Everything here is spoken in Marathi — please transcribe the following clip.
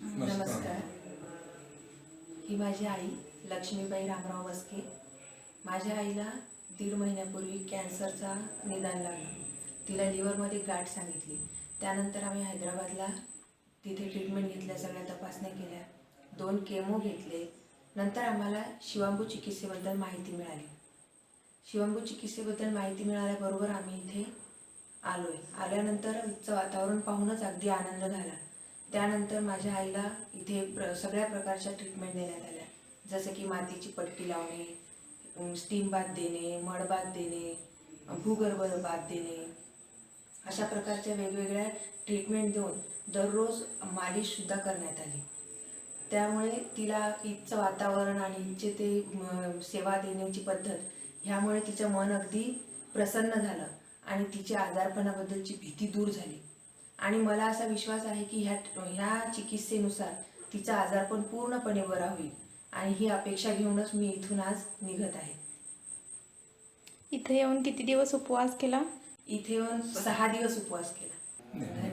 नमस्कार. ही माझी आई लक्ष्मीबाई रामराव बसके. माझ्या आईला 1.5 महिन्यापूर्वी कॅन्सरचा निदान लागला. तिला लिव्हरमध्ये गाठ सांगितली. त्यानंतर आम्ही हैदराबादला तिथे ट्रीटमेंट घेतल्या, सगळ्या तपासण्या केल्या, 2 केमो घेतले. नंतर आम्हाला शिवांबू चिकित्सेबद्दल माहिती मिळाली. शिवांबू चिकित्सेबद्दल माहिती मिळाल्याबरोबर आम्ही इथे आल्यानंतर इथचं वातावरण पाहूनच अगदी आनंद झाला. त्यानंतर माझ्या आईला इथे सगळ्या प्रकारच्या ट्रीटमेंट देण्यात आल्या, जसं की मातीची पट्टी लावणे, स्टीम बाथ देणे, मड बाथ देणे, भूगर्भ बाथ देणे, अशा प्रकारच्या वेगवेगळ्या ट्रीटमेंट देऊन दररोज मालिशसुद्धा करण्यात आली. त्यामुळे तिला इथचं वातावरण आणि इथचे ते सेवा देण्याची पद्धत ह्यामुळे तिचं मन अगदी प्रसन्न झालं आणि तिच्या आजारपणाबद्दलची भीती दूर झाली. आणि मला असा विश्वास आहे की ह्या चिकित्सेनुसार तिचा आजारपण पूर्णपणे बरा होईल आणि ही अपेक्षा घेऊनच मी इथून आज निघत आहे. इथे येऊन किती दिवस उपवास केला? इथे येऊन 6 दिवस उपवास केला.